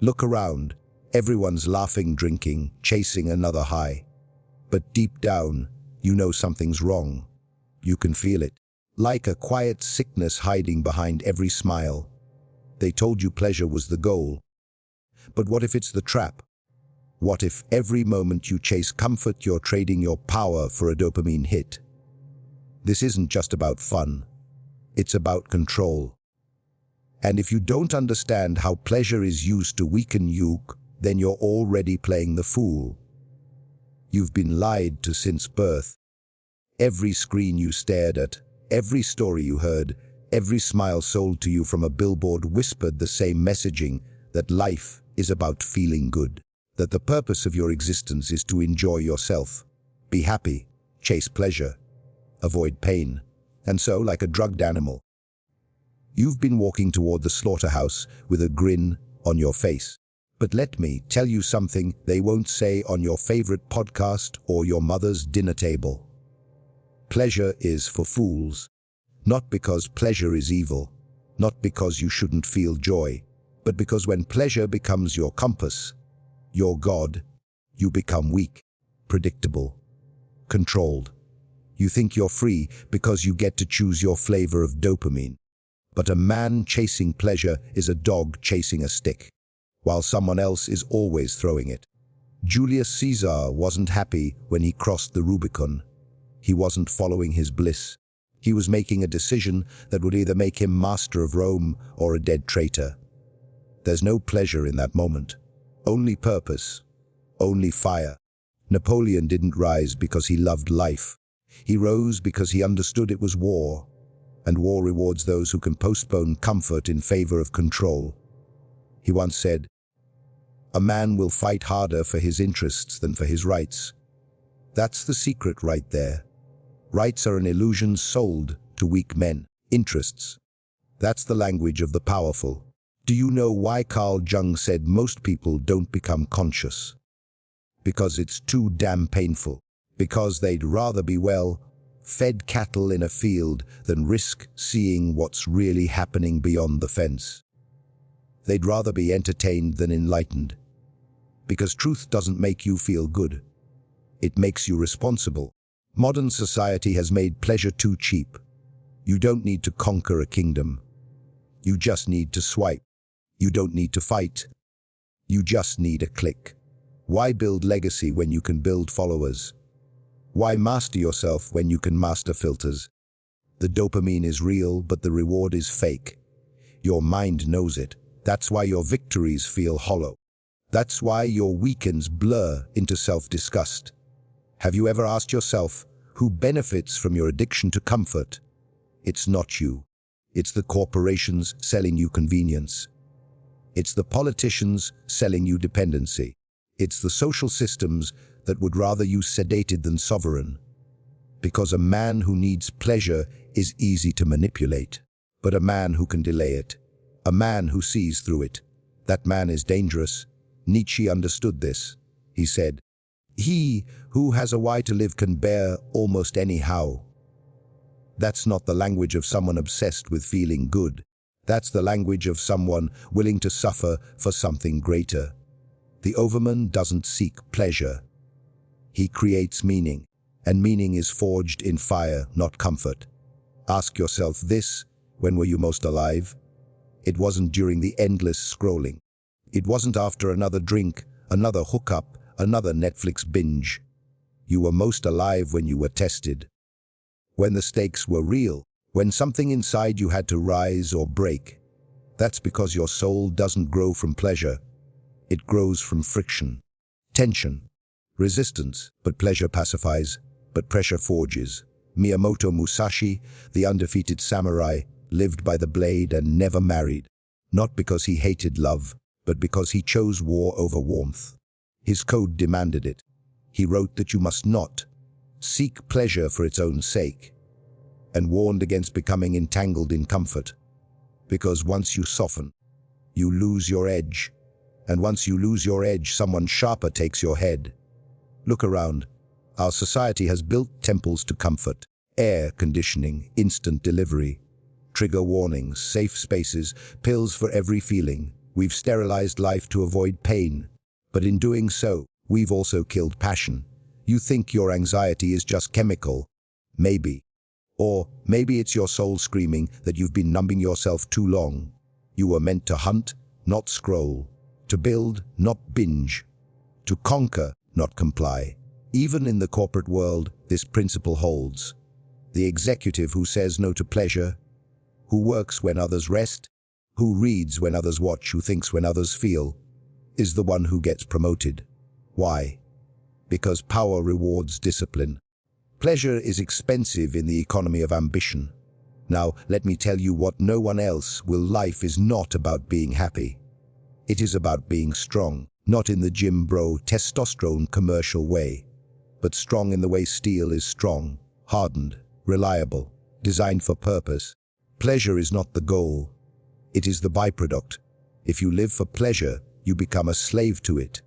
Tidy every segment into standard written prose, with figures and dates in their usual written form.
Look around. Everyone's laughing, drinking, chasing another high. But deep down, you know something's wrong. You can feel it. Like a quiet sickness hiding behind every smile. They told you pleasure was the goal. But what if it's the trap? What if every moment you chase comfort, you're trading your power for a dopamine hit? This isn't just about fun. It's about control. And if you don't understand how pleasure is used to weaken you, then you're already playing the fool. You've been lied to since birth. Every screen you stared at, every story you heard, every smile sold to you from a billboard whispered the same messaging, that life is about feeling good, that the purpose of your existence is to enjoy yourself, be happy, chase pleasure, avoid pain, and so, like a drugged animal, you've been walking toward the slaughterhouse with a grin on your face. But let me tell you something they won't say on your favorite podcast or your mother's dinner table. Pleasure is for fools. Not because pleasure is evil, not because you shouldn't feel joy, but because when pleasure becomes your compass, your God, you become weak, predictable, controlled. You think you're free because you get to choose your flavor of dopamine. But a man chasing pleasure is a dog chasing a stick, while someone else is always throwing it. Julius Caesar wasn't happy when he crossed the Rubicon. He wasn't following his bliss. He was making a decision that would either make him master of Rome or a dead traitor. There's no pleasure in that moment. Only purpose. Only fire. Napoleon didn't rise because he loved life. He rose because he understood it was war, and war rewards those who can postpone comfort in favor of control. He once said, "A man will fight harder for his interests than for his rights." That's the secret right there. Rights are an illusion sold to weak men. Interests. That's the language of the powerful. Do you know why Carl Jung said most people don't become conscious? Because it's too damn painful. Because they'd rather be, well, fed cattle in a field than risk seeing what's really happening beyond the fence. They'd rather be entertained than enlightened. Because truth doesn't make you feel good. It makes you responsible. Modern society has made pleasure too cheap. You don't need to conquer a kingdom. You just need to swipe. You don't need to fight. You just need a click. Why build legacy when you can build followers? Why master yourself when you can master filters? The dopamine is real, but the reward is fake. Your mind knows it. That's why your victories feel hollow. That's why your weekends blur into self-disgust. Have you ever asked yourself, who benefits from your addiction to comfort? It's not you. It's the corporations selling you convenience. It's the politicians selling you dependency. It's the social systems that would rather you sedated than sovereign. Because a man who needs pleasure is easy to manipulate, but a man who can delay it, a man who sees through it, that man is dangerous. Nietzsche understood this. He said, "He who has a why to live can bear almost any how." That's not the language of someone obsessed with feeling good. That's the language of someone willing to suffer for something greater. The overman doesn't seek pleasure. He creates meaning, and meaning is forged in fire, not comfort. Ask yourself this: when were you most alive? It wasn't during the endless scrolling. It wasn't after another drink, another hookup, another Netflix binge. You were most alive when you were tested. When the stakes were real, when something inside you had to rise or break. That's because your soul doesn't grow from pleasure. It grows from friction, tension, resistance. But pleasure pacifies, but pressure forges. Miyamoto Musashi, the undefeated samurai, lived by the blade and never married. Not because he hated love, but because he chose war over warmth. His code demanded it. He wrote that you must not seek pleasure for its own sake, and warned against becoming entangled in comfort. Because once you soften, you lose your edge. And once you lose your edge, someone sharper takes your head. Look around. Our society has built temples to comfort. Air conditioning, instant delivery, trigger warnings, safe spaces, pills for every feeling. We've sterilized life to avoid pain, but in doing so, we've also killed passion. You think your anxiety is just chemical. Maybe. Or maybe it's your soul screaming that you've been numbing yourself too long. You were meant to hunt, not scroll. To build, not binge. To conquer, not comply. Even in the corporate world, this principle holds. The executive who says no to pleasure, who works when others rest, who reads when others watch, who thinks when others feel, is the one who gets promoted. Why? Because power rewards discipline. Pleasure is expensive in the economy of ambition. Now, let me tell you what no one else will. Life is not about being happy. It is about being strong, not in the gym bro testosterone commercial way, but strong in the way steel is strong, hardened, reliable, designed for purpose. Pleasure is not the goal. It is the byproduct. If you live for pleasure, you become a slave to it.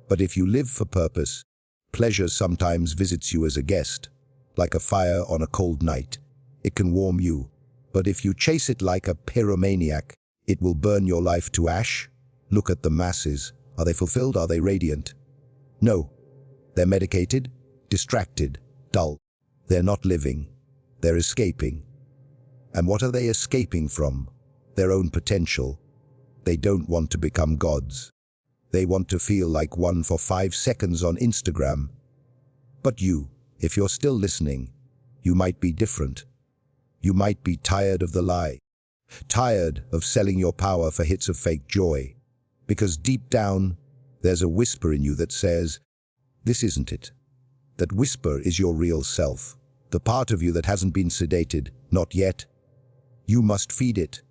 But if you live for purpose, pleasure sometimes visits you as a guest, like a fire on a cold night. It can warm you, but if you chase it like a pyromaniac, it will burn your life to ash. Look at the masses. Are they fulfilled? Are they radiant? No. They're medicated, distracted, dull. They're not living. They're escaping. And what are they escaping from? Their own potential. They don't want to become gods. They want to feel like one for 5 seconds on Instagram. But you, if you're still listening, you might be different. You might be tired of the lie. Tired of selling your power for hits of fake joy. Because deep down, there's a whisper in you that says, this isn't it. That whisper is your real self. The part of you that hasn't been sedated, not yet. You must feed it,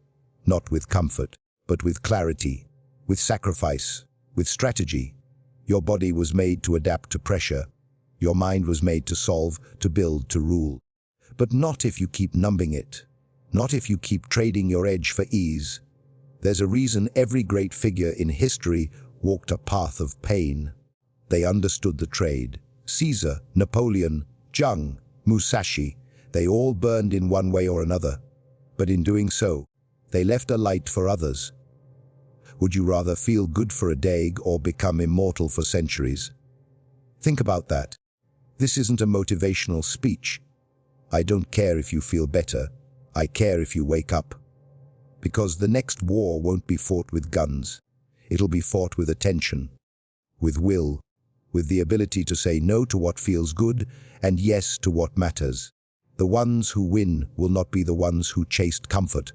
not with comfort, but with clarity, with sacrifice, with strategy. Your body was made to adapt to pressure. Your mind was made to solve, to build, to rule. But not if you keep numbing it. Not if you keep trading your edge for ease. There's a reason every great figure in history walked a path of pain. They understood the trade. Caesar, Napoleon, Jung, Musashi, they all burned in one way or another. But in doing so, they left a light for others. Would you rather feel good for a day or become immortal for centuries? Think about that. This isn't a motivational speech. I don't care if you feel better. I care if you wake up. Because the next war won't be fought with guns. It'll be fought with attention, with will, with the ability to say no to what feels good and yes to what matters. The ones who win will not be the ones who chased comfort,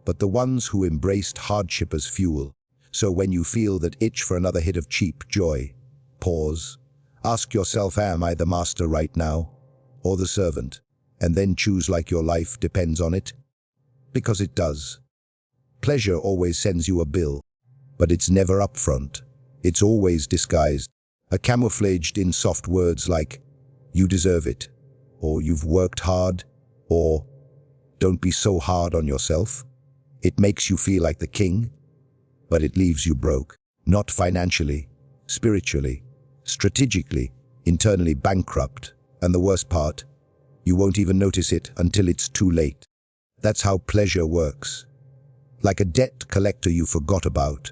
but the ones who embraced hardship as fuel. So when you feel that itch for another hit of cheap joy, pause. Ask yourself, am I the master right now, or the servant? And then choose like your life depends on it. Because it does. Pleasure always sends you a bill, but it's never upfront. It's always disguised, camouflaged in soft words like, you deserve it, or you've worked hard, or don't be so hard on yourself. It makes you feel like the king, but it leaves you broke, not financially, spiritually, strategically, internally bankrupt. And the worst part, you won't even notice it until it's too late. That's how pleasure works. Like a debt collector you forgot about,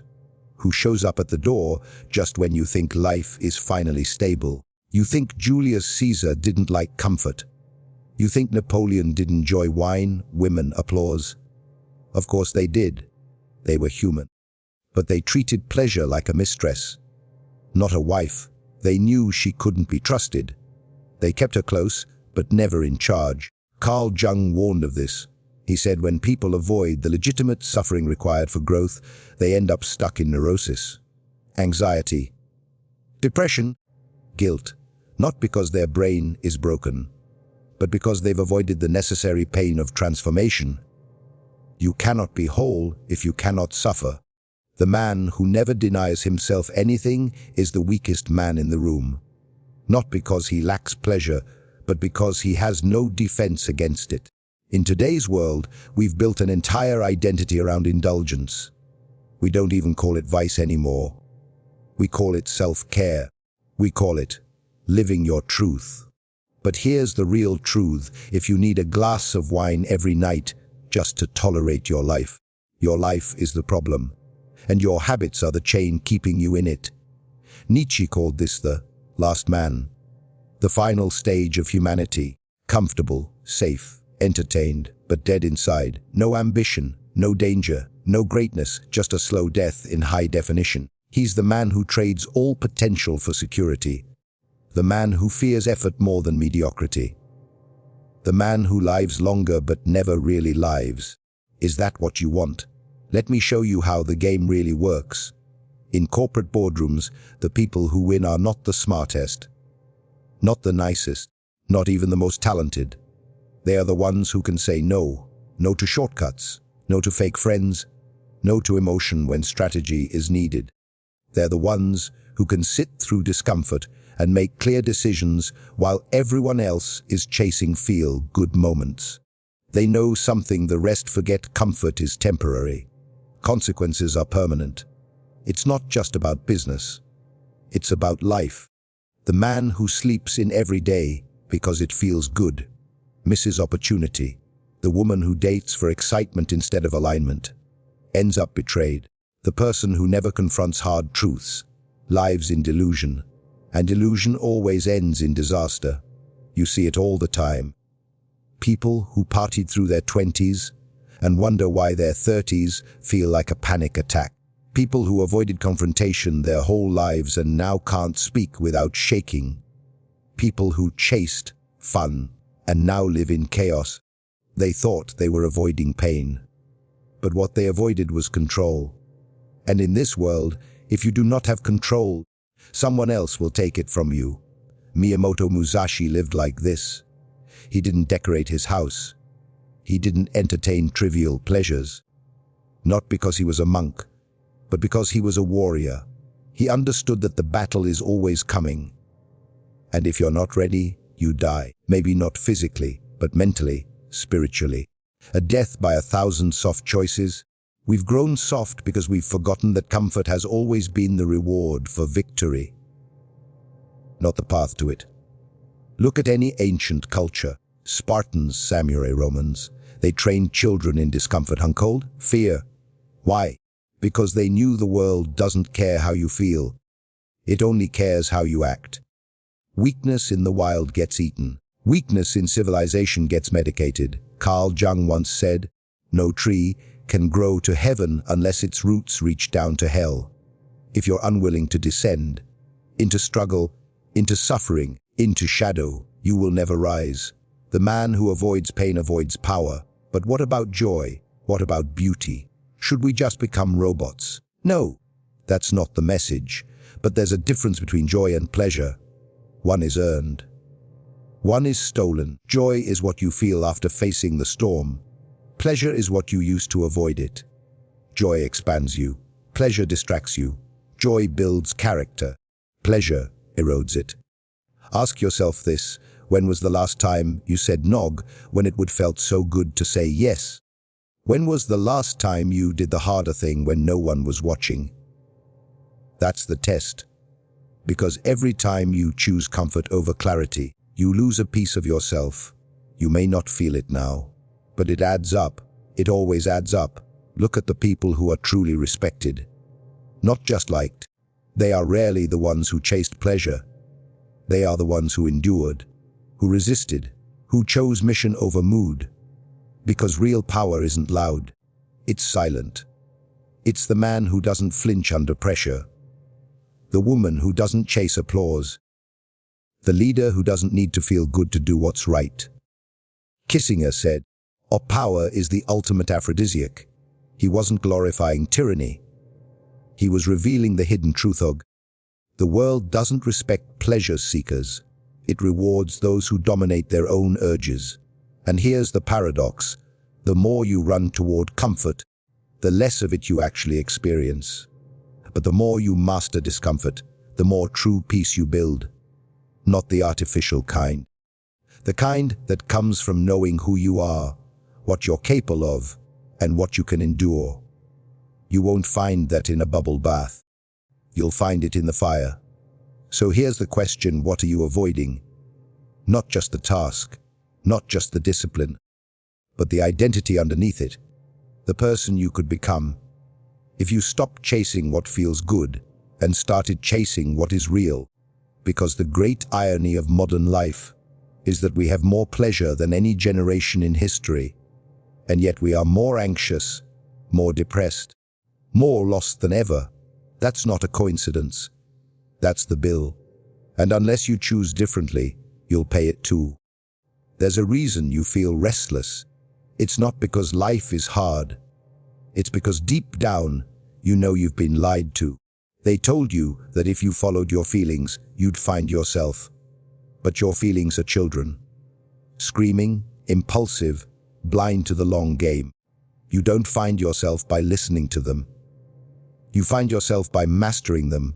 who shows up at the door just when you think life is finally stable. You think Julius Caesar didn't like comfort. You think Napoleon didn't enjoy wine, women, applause. Of course they did. They were human. But they treated pleasure like a mistress, not a wife. They knew she couldn't be trusted. They kept her close, but never in charge. Carl Jung warned of this. He said when people avoid the legitimate suffering required for growth, they end up stuck in neurosis, anxiety, depression, guilt, not because their brain is broken, but because they've avoided the necessary pain of transformation. You cannot be whole if you cannot suffer. The man who never denies himself anything is the weakest man in the room. Not because he lacks pleasure, but because he has no defense against it. In today's world, we've built an entire identity around indulgence. We don't even call it vice anymore. We call it self-care. We call it living your truth. But here's the real truth. If you need a glass of wine every night just to tolerate your life is the problem. and your habits are the chain keeping you in it. Nietzsche called this the last man, the final stage of humanity, comfortable, safe, entertained, but dead inside, no ambition, no danger, no greatness, just a slow death in high definition. He's the man who trades all potential for security, the man who fears effort more than mediocrity, the man who lives longer but never really lives. Is that what you want? Let me show you how the game really works. In corporate boardrooms, the people who win are not the smartest, not the nicest, not even the most talented. They are the ones who can say no, no to shortcuts, no to fake friends, no to emotion when strategy is needed. They're the ones who can sit through discomfort and make clear decisions while everyone else is chasing feel-good moments. They know something the rest forget: comfort is temporary. Consequences are permanent. It's not just about business. It's about life. The man who sleeps in every day because it feels good misses opportunity. The woman who dates for excitement instead of alignment ends up betrayed. The person who never confronts hard truths lives in delusion, and delusion always ends in disaster. You see it all the time. People who partied through their 20s and wonder why their 30s feel like a panic attack. People who avoided confrontation their whole lives and now can't speak without shaking. People who chased fun and now live in chaos. They thought they were avoiding pain, but what they avoided was control. And in this world, if you do not have control, someone else will take it from you. Miyamoto Musashi lived like this. He didn't decorate his house. He didn't entertain trivial pleasures. Not because he was a monk, but because he was a warrior. He understood that the battle is always coming. And if you're not ready, you die. Maybe not physically, but mentally, spiritually. A death by 1,000 soft choices. We've grown soft because we've forgotten that comfort has always been the reward for victory, not the path to it. Look at any ancient culture. Spartans, samurai, Romans. They trained children in discomfort. Cold? Fear. Why? Because they knew the world doesn't care how you feel. It only cares how you act. Weakness in the wild gets eaten. Weakness in civilization gets medicated. Carl Jung once said, "No tree can grow to heaven unless its roots reach down to hell." If you're unwilling to descend into struggle, into suffering, into shadow, you will never rise. The man who avoids pain avoids power. But what about joy? What about beauty? Should we just become robots? No, that's not the message. But there's a difference between joy and pleasure. One is earned. One is stolen. Joy is what you feel after facing the storm. Pleasure is what you use to avoid it. Joy expands you. Pleasure distracts you. Joy builds character. Pleasure erodes it. Ask yourself this: when was the last time you said nog when it would felt so good to say yes? When was the last time you did the harder thing when no one was watching? That's the test. Because every time you choose comfort over clarity, you lose a piece of yourself. You may not feel it now, but it adds up. It always adds up. Look at the people who are truly respected, not just liked. They are rarely the ones who chased pleasure. They are the ones who endured, who resisted, who chose mission over mood. Because real power isn't loud. It's silent. It's the man who doesn't flinch under pressure. The woman who doesn't chase applause. The leader who doesn't need to feel good to do what's right. Kissinger said, "Our power is the ultimate aphrodisiac." He wasn't glorifying tyranny. He was revealing the hidden truth of the world doesn't respect pleasure seekers. It rewards those who dominate their own urges. And here's the paradox. The more you run toward comfort, the less of it you actually experience. But the more you master discomfort, the more true peace you build. Not the artificial kind. The kind that comes from knowing who you are, what you're capable of, and what you can endure. You won't find that in a bubble bath. You'll find it in the fire. So here's the question: what are you avoiding? Not just the task, not just the discipline, but the identity underneath it. The person you could become. If you stopped chasing what feels good and started chasing what is real, because the great irony of modern life is that we have more pleasure than any generation in history, and yet we are more anxious, more depressed, more lost than ever. That's not a coincidence. That's the bill. And unless you choose differently, you'll pay it too. There's a reason you feel restless. It's not because life is hard. It's because deep down, you know you've been lied to. They told you that if you followed your feelings, you'd find yourself. But your feelings are children. Screaming, impulsive, blind to the long game. You don't find yourself by listening to them. You find yourself by mastering them.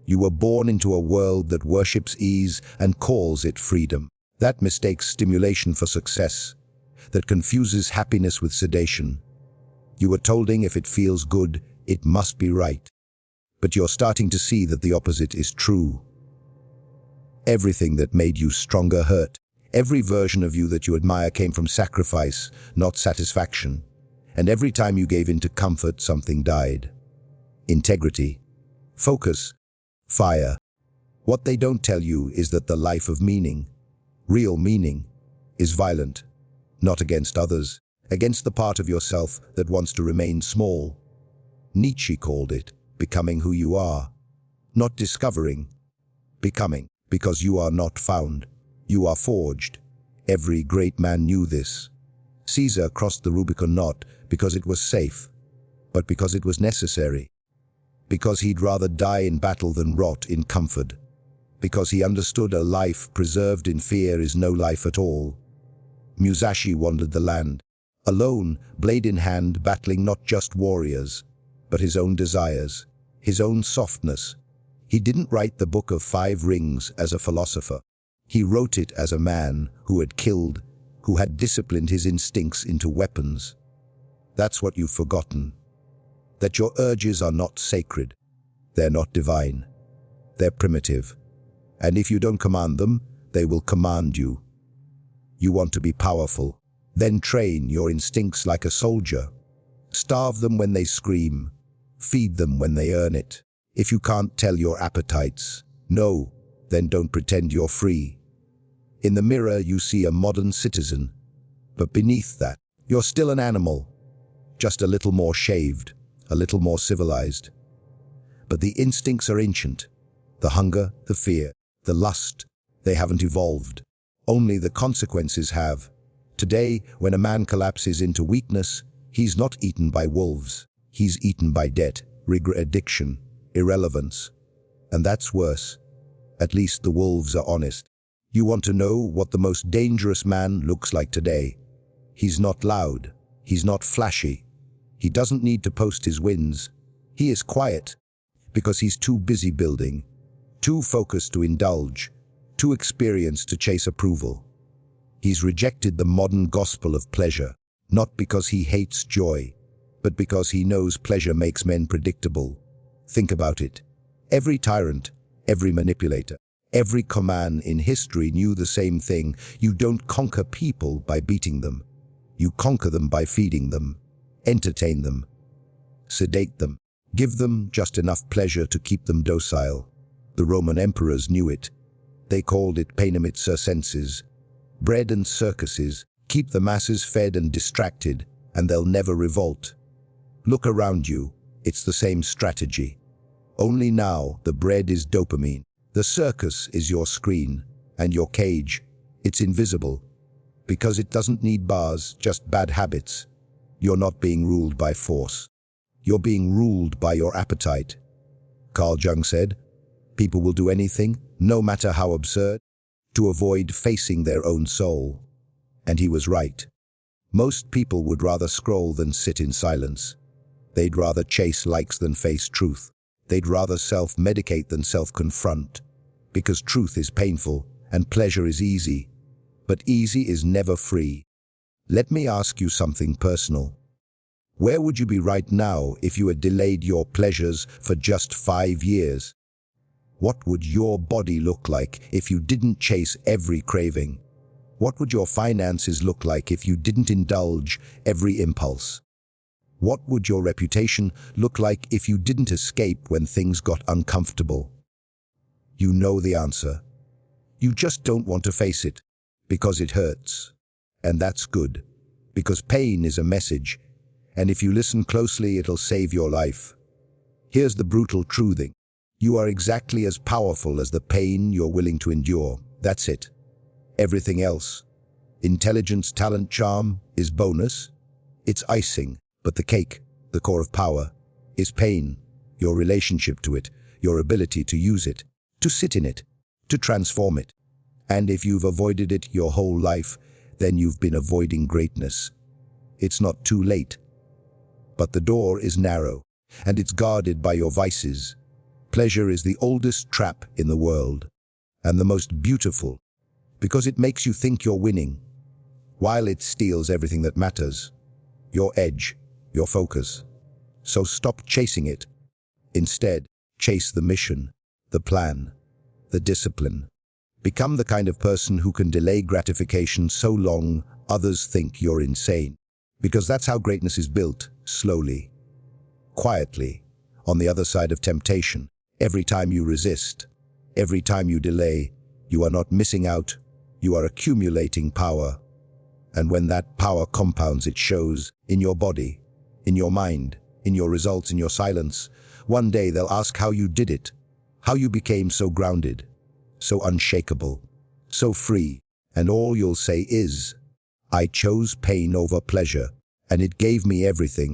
You were born into a world that worships ease and calls it freedom. That mistakes stimulation for success, that confuses happiness with sedation. You were told if it feels good, it must be right. But you're starting to see that the opposite is true. Everything that made you stronger hurt. Every version of you that you admire came from sacrifice, not satisfaction. And every time you gave in to comfort, something died. Integrity, focus, fire. What they don't tell you is that the life of meaning, real meaning, is violent, not against others, against the part of yourself that wants to remain small. Nietzsche called it becoming who you are, not discovering, becoming, because you are not found, you are forged. Every great man knew this. Caesar crossed the Rubicon not because it was safe, but because it was necessary. Because he'd rather die in battle than rot in comfort. Because he understood a life preserved in fear is no life at all. Musashi wandered the land, alone, blade in hand, battling not just warriors, but his own desires, his own softness. He didn't write the Book of Five Rings as a philosopher. He wrote it as a man who had killed, who had disciplined his instincts into weapons. That's what you've forgotten. That your urges are not sacred. They're not divine. They're primitive. And if you don't command them, they will command you. You want to be powerful. Then train your instincts like a soldier. Starve them when they scream. Feed them when they earn it. If you can't tell your appetites no, then don't pretend you're free. In the mirror, you see a modern citizen. But beneath that, you're still an animal. Just a little more shaved, a little more civilized. But the instincts are ancient. The hunger, the fear, the lust, they haven't evolved. Only the consequences have. Today, when a man collapses into weakness, he's not eaten by wolves. He's eaten by debt, regret, addiction, irrelevance. And that's worse. At least the wolves are honest. You want to know what the most dangerous man looks like today? He's not loud. He's not flashy. He doesn't need to post his wins. He is quiet because he's too busy building, too focused to indulge, too experienced to chase approval. He's rejected the modern gospel of pleasure, not because he hates joy, but because he knows pleasure makes men predictable. Think about it. Every tyrant, every manipulator, every command in history knew the same thing. You don't conquer people by beating them. You conquer them by feeding them, entertain them, sedate them, give them just enough pleasure to keep them docile. The Roman emperors knew it. They called it panem circenses. Bread and circuses, keep the masses fed and distracted, and they'll never revolt. Look around you, it's the same strategy. Only now the bread is dopamine. The circus is your screen, and your cage, it's invisible. Because it doesn't need bars, just bad habits. You're not being ruled by force. You're being ruled by your appetite. Carl Jung said, people will do anything, no matter how absurd, to avoid facing their own soul. And he was right. Most people would rather scroll than sit in silence. They'd rather chase likes than face truth. They'd rather self-medicate than self-confront. Because truth is painful and pleasure is easy. But easy is never free. Let me ask you something personal. Where would you be right now if you had delayed your pleasures for just 5 years? What would your body look like if you didn't chase every craving? What would your finances look like if you didn't indulge every impulse? What would your reputation look like if you didn't escape when things got uncomfortable? You know the answer. You just don't want to face it, because it hurts. And that's good, because pain is a message, and if you listen closely, it'll save your life. Here's the brutal truthing. You are exactly as powerful as the pain you're willing to endure. That's it. Everything else, intelligence, talent, charm, is bonus. It's icing, but the cake, the core of power, is pain, your relationship to it, your ability to use it, to sit in it, to transform it. And if you've avoided it your whole life, then you've been avoiding greatness. It's not too late. But the door is narrow, and it's guarded by your vices. Pleasure is the oldest trap in the world, and the most beautiful, because it makes you think you're winning, while it steals everything that matters. Your edge, your focus. So stop chasing it. Instead, chase the mission, the plan, the discipline. Become the kind of person who can delay gratification so long others think you're insane. Because that's how greatness is built, slowly, quietly, on the other side of temptation. Every time you resist, every time you delay, you are not missing out, you are accumulating power. And when that power compounds, it shows in your body, in your mind, in your results, in your silence. One day they'll ask how you did it, how you became so grounded, so unshakable, so free, and all you'll say is, I chose pain over pleasure, and it gave me everything.